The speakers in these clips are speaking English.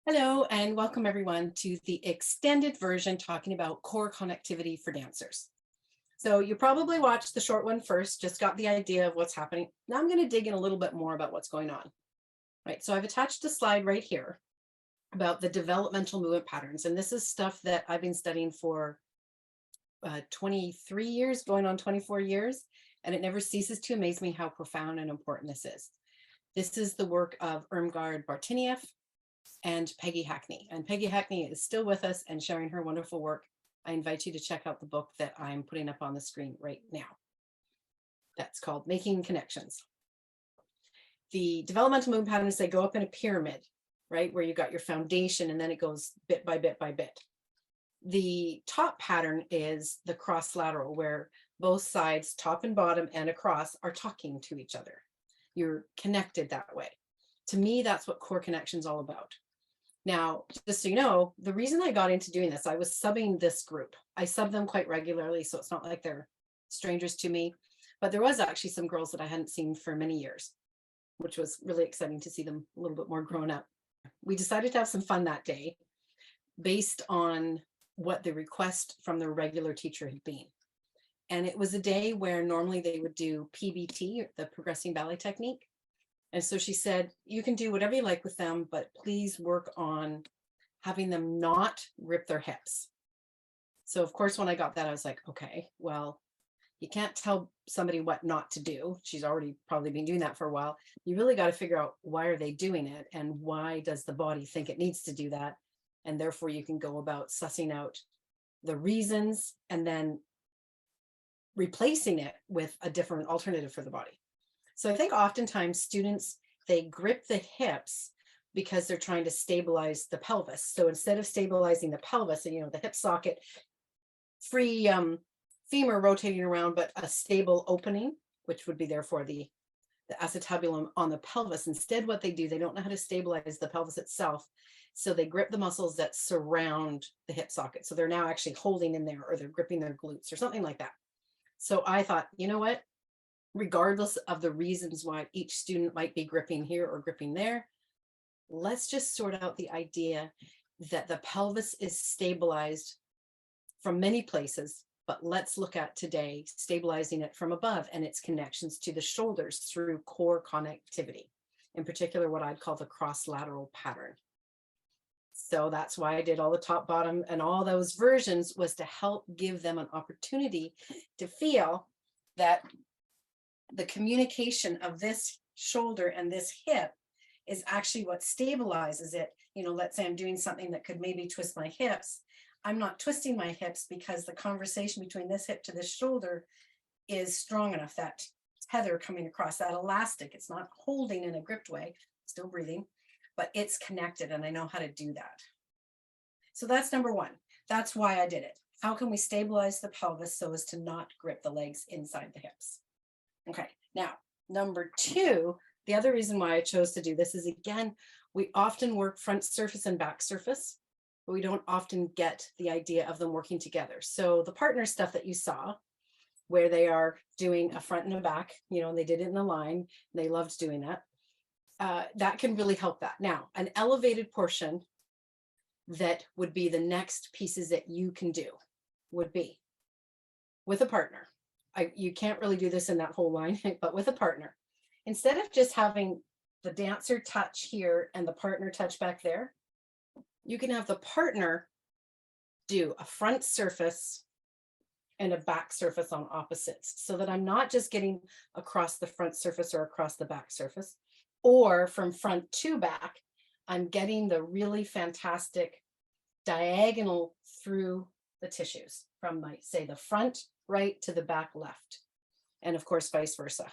Hello and welcome everyone to the extended version talking about core connectivity for dancers. So you probably watched the short one first, just got the idea of what's happening. Now I'm going to dig in a little bit more about what's going on. Right, so I've attached a slide right here about the developmental movement patterns. And this is stuff that I've been studying for 23 years, going on 24 years. And it never ceases to amaze me how profound and important this is. This is the work of Irmgard Bartenieff and Peggy Hackney. And Peggy Hackney is still with us and sharing her wonderful work. I invite you to check out the book that I'm putting up on the screen right now. That's called Making Connections. The developmental movement patterns, they go up in a pyramid, right? Where you got your foundation and then it goes bit by bit by bit. The top pattern is the cross lateral, where both sides, top and bottom and across, are talking to each other. You're connected that way. To me, that's what core connection is all about. Now, just so you know, the reason I got into doing this, I was subbing this group. I sub them quite regularly, so it's not like they're strangers to me. But there was actually some girls that I hadn't seen for many years, which was really exciting to see them a little bit more grown up. We decided to have some fun that day based on what the request from the regular teacher had been. And it was a day where normally they would do PBT, the progressing ballet technique. And so she said, you can do whatever you like with them, but please work on having them not grip their hips. So of course, when I got that, I was like, okay, well, you can't tell somebody what not to do. She's already probably been doing that for a while. You really got to figure out, why are they doing it? And why does the body think it needs to do that? And therefore you can go about sussing out the reasons and then replacing it with a different alternative for the body. So I think oftentimes students, they grip the hips because they're trying to stabilize the pelvis. So instead of stabilizing the pelvis and, the hip socket, free femur rotating around, but a stable opening, which would be therefore the acetabulum on the pelvis. Instead, what they do, they don't know how to stabilize the pelvis itself. So they grip the muscles that surround the hip socket. So they're now actually holding in there, or they're gripping their glutes or something like that. So I thought, you know what? Regardless of the reasons why each student might be gripping here or gripping there, let's just sort out the idea that the pelvis is stabilized from many places, but let's look at today stabilizing it from above and its connections to the shoulders through core connectivity, in particular what I'd call the cross-lateral pattern. So that's why I did all the top, bottom, and all those versions, was to help give them an opportunity to feel that the communication of this shoulder and this hip is actually what stabilizes it. Let's say I'm doing something that could maybe twist my hips. I'm not twisting my hips because the conversation between this hip to this shoulder is strong enough, that tether coming across, that elastic. It's not holding in a gripped way, still breathing, but it's connected, and I know how to do that. So that's number one. That's why I did it. How can we stabilize the pelvis so as to not grip the legs inside the hips? Okay, now, number two, the other reason why I chose to do this is, again, we often work front surface and back surface, but we don't often get the idea of them working together. So the partner stuff that you saw, where they are doing a front and a back, and they did it in a line, they loved doing that. That can really help that. Now, an elevated portion that would be the next pieces that you can do would be with a partner. You can't really do this in that whole line, but with a partner, instead of just having the dancer touch here and the partner touch back there, you can have the partner do a front surface and a back surface on opposites, so that I'm not just getting across the front surface or across the back surface, or from front to back, I'm getting the really fantastic diagonal through the tissues from say the front right to the back left, and of course vice versa.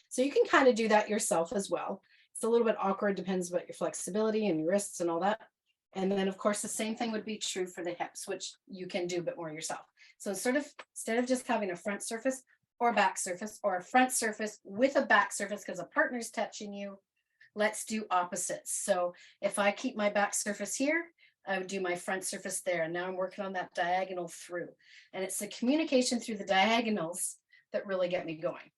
So you can kind of do that yourself as well. It's a little bit awkward, depends about your flexibility and your wrists and all that. And then of course the same thing would be true for the hips, which you can do a bit more yourself. So instead of just having a front surface or a back surface, or a front surface with a back surface because a partner's touching you, let's do opposites. So if I keep my back surface here, I would do my front surface there. And now I'm working on that diagonal through. And it's the communication through the diagonals that really get me going.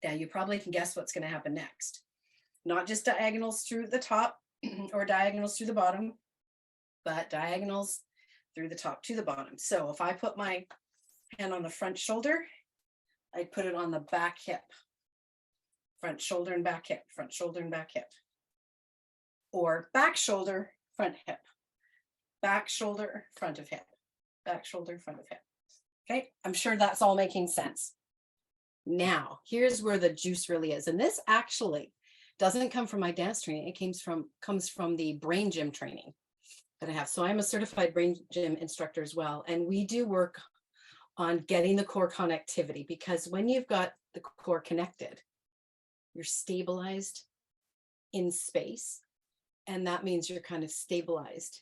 Now you probably can guess what's going to happen next. Not just diagonals through the top or diagonals through the bottom, but diagonals through the top to the bottom. So if I put my hand on the front shoulder, I put it on the back hip. Front shoulder and back hip, front shoulder and back hip. Or back shoulder, front hip. Back shoulder, front of hip. Back shoulder, front of hip. Okay, I'm sure that's all making sense. Now, here's where the juice really is. And this actually doesn't come from my dance training. It comes from the brain gym training that I have. So I'm a certified brain gym instructor as well. And we do work on getting the core connectivity, because when you've got the core connected, you're stabilized in space. And that means you're kind of stabilized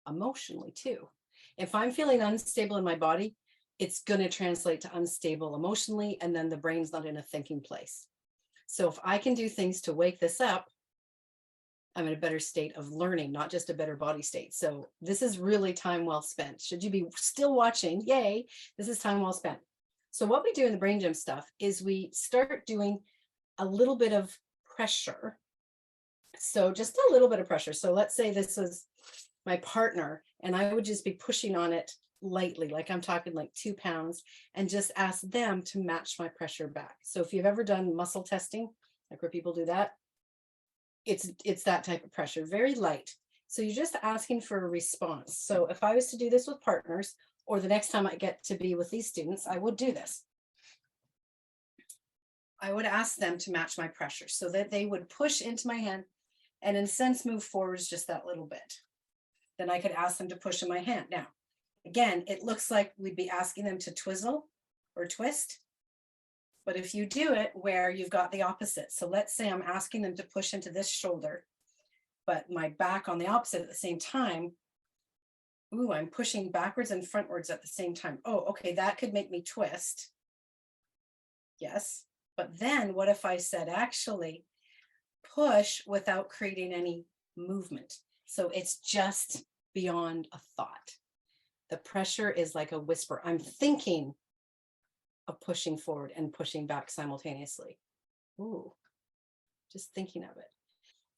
emotionally too. If I'm feeling unstable in my body, it's going to translate to unstable emotionally, and then the brain's not in a thinking place. So if I can do things to wake this up, I'm in a better state of learning, not just a better body state. So this is really time well spent. Should you be still watching, yay, this is time well spent. So what we do in the brain gym stuff is we start doing a little bit of pressure. So just a little bit of pressure. So let's say this was my partner, and I would just be pushing on it lightly, like I'm talking like 2 pounds, and just ask them to match my pressure back. So if you've ever done muscle testing, like where people do that, it's that type of pressure, very light. So you're just asking for a response. So if I was to do this with partners, or the next time I get to be with these students, I would do this. I would ask them to match my pressure so that they would push into my hand and in a sense move forwards just that little bit. Then I could ask them to push in my hand. Now, again, it looks like we'd be asking them to twizzle or twist. But if you do it where you've got the opposite, so let's say I'm asking them to push into this shoulder, but my back on the opposite at the same time, ooh, I'm pushing backwards and frontwards at the same time. Oh, okay, that could make me twist. Yes, but then what if I said actually push without creating any movement? So it's just beyond a thought. The pressure is like a whisper. I'm thinking of pushing forward and pushing back simultaneously. Ooh, just thinking of it.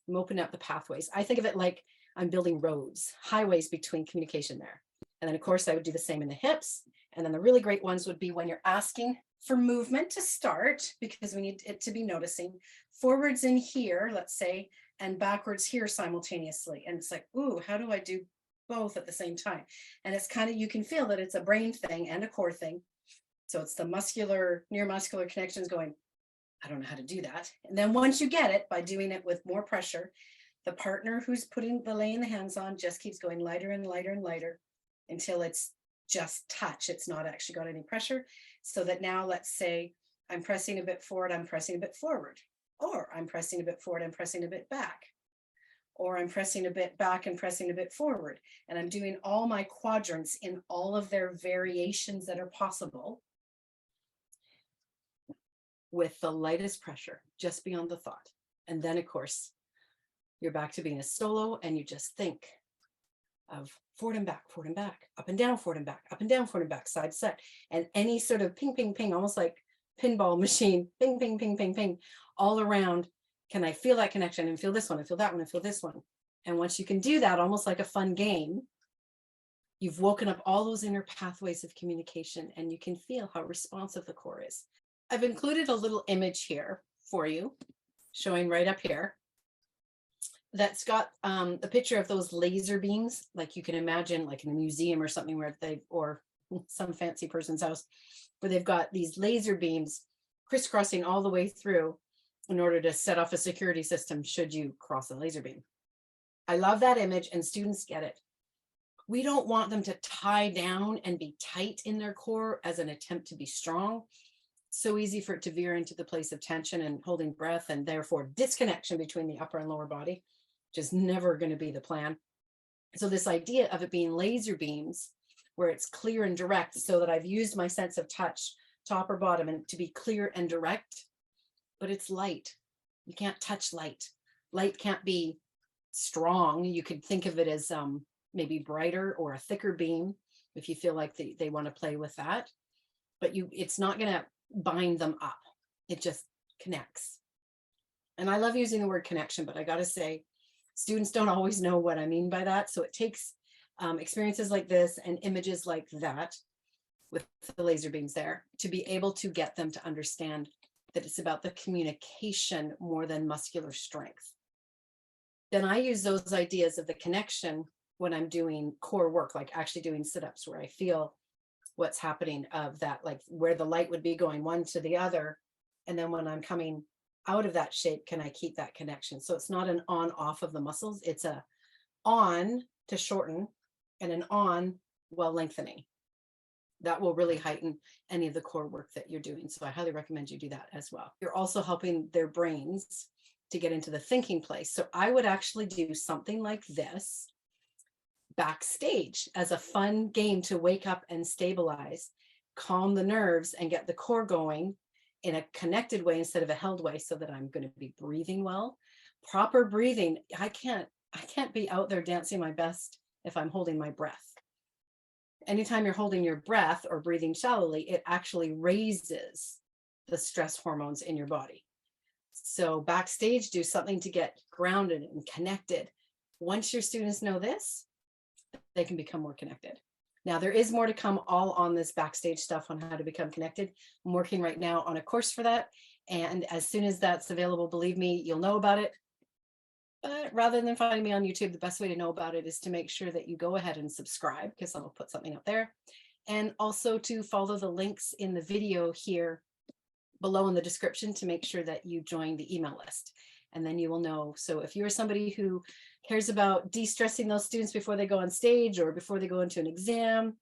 I'm opening up the pathways. I think of it like I'm building roads, highways between communication there. And then of course I would do the same in the hips. And then the really great ones would be when you're asking for movement to start, because we need it to be noticing, forwards in here, let's say, and backwards here simultaneously. And it's like, ooh, how do I do both at the same time? And it's kind of, you can feel that it's a brain thing and a core thing. So it's the muscular, neuromuscular connections going, I don't know how to do that. And then once you get it, by doing it with more pressure, the partner who's laying the hands on just keeps going lighter and lighter and lighter until it's just touch. It's not actually got any pressure. So that now, let's say I'm pressing a bit forward, I'm pressing a bit forward, or I'm pressing a bit forward, I'm pressing a bit back, or I'm pressing a bit back and pressing a bit forward. And I'm doing all my quadrants in all of their variations that are possible with the lightest pressure, just beyond the thought. And then of course, you're back to being a solo, and you just think of forward and back, up and down, forward and back, up and down, forward and back, side to side, and any sort of ping, ping, ping, almost like pinball machine, ping, ping, ping, ping, ping, all around. Can I feel that connection and feel this one, and feel that one, and feel this one? And once you can do that, almost like a fun game, you've woken up all those inner pathways of communication, and you can feel how responsive the core is. I've included a little image here for you, showing right up here, that's got a picture of those laser beams, like you can imagine, like in a museum or something where or some fancy person's house, where they've got these laser beams crisscrossing all the way through in order to set off a security system should you cross a laser beam. I love that image, and students get it. We don't want them to tie down and be tight in their core as an attempt to be strong. So easy for it to veer into the place of tension and holding breath, and therefore disconnection between the upper and lower body, which is never going to be the plan. So this idea of it being laser beams, where it's clear and direct, so that I've used my sense of touch, top or bottom, and to be clear and direct, but it's light. You can't touch light. Light can't be strong. You could think of it as maybe brighter or a thicker beam if you feel like they want to play with that, but it's not going to bind them up. It just connects. And I love using the word connection, but I got to say, students don't always know what I mean by that. So it takes experiences like this and images like that with the laser beams there, to be able to get them to understand that it's about the communication more than muscular strength. Then I use those ideas of the connection when I'm doing core work, like actually doing sit-ups, where I feel what's happening of that, like where the light would be going one to the other. And then when I'm coming out of that shape, can I keep that connection? So it's not an on off of the muscles. It's a on to shorten and an on while lengthening. That will really heighten any of the core work that you're doing. So I highly recommend you do that as well. You're also helping their brains to get into the thinking place. So I would actually do something like this backstage as a fun game to wake up and stabilize, calm the nerves, and get the core going in a connected way instead of a held way, so that I'm going to be breathing well. Proper breathing. I can't be out there dancing my best if I'm holding my breath. Anytime you're holding your breath or breathing shallowly, it actually raises the stress hormones in your body. So backstage, do something to get grounded and connected. Once your students know this, they can become more connected. Now, there is more to come all on this backstage stuff on how to become connected. I'm working right now on a course for that. And as soon as that's available, believe me, you'll know about it. But rather than finding me on YouTube, the best way to know about it is to make sure that you go ahead and subscribe, because I'll put something up there. And also to follow the links in the video here below in the description to make sure that you join the email list. And then you will know. So if you're somebody who cares about de-stressing those students before they go on stage or before they go into an exam,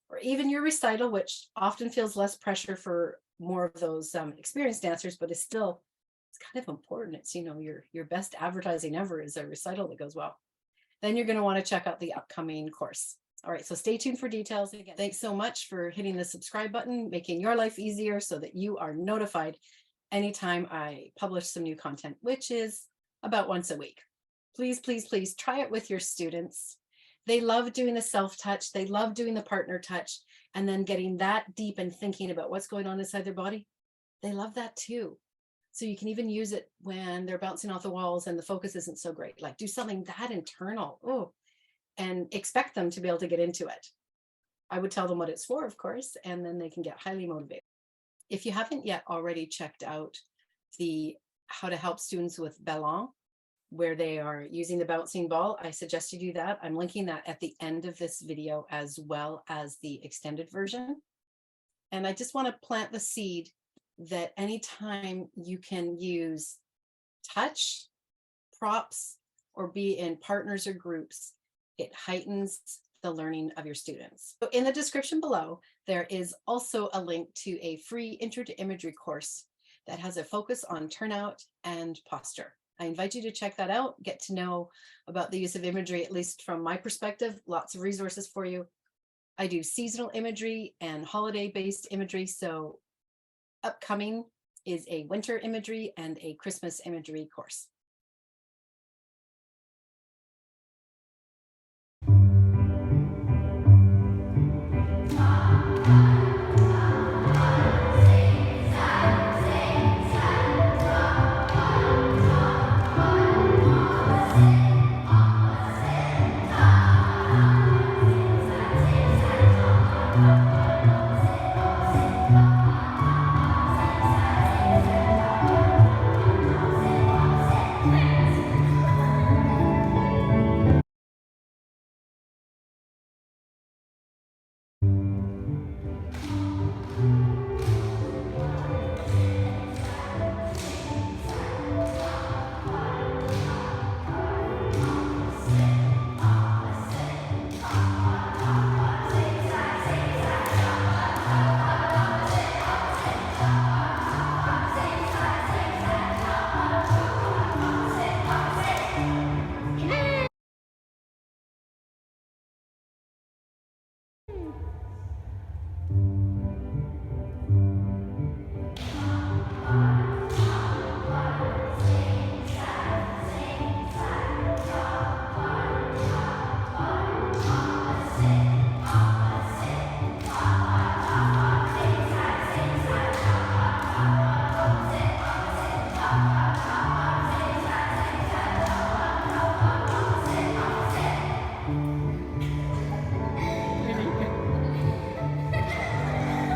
or even your recital, which often feels less pressure for more of those experienced dancers, but is still, it's kind of important. It's, you know, your best advertising ever is a recital that goes well. Then you're going to want to check out the upcoming course. All right, so stay tuned for details. Again, thanks so much for hitting the subscribe button, making your life easier so that you are notified anytime I publish some new content, which is about once a week. Please, please, please try it with your students. They love doing the self-touch. They love doing the partner touch, and then getting that deep and thinking about what's going on inside their body. They love that too. So you can even use it when they're bouncing off the walls and the focus isn't so great. Like, do something that internal, and expect them to be able to get into it. I would tell them what it's for, of course, and then they can get highly motivated. If you haven't yet already checked out the how to help students with ballon, where they are using the bouncing ball, I suggest you do that. I'm linking that at the end of this video, as well as the extended version. And I just want to plant the seed that anytime you can use touch, props, or be in partners or groups, it heightens the learning of your students. So in the description below, there is also a link to a free Intro to Imagery course that has a focus on turnout and posture. I invite you to check that out, get to know about the use of imagery, at least from my perspective. Lots of resources for you. I do seasonal imagery and holiday-based imagery, so upcoming is a winter imagery and a Christmas imagery course.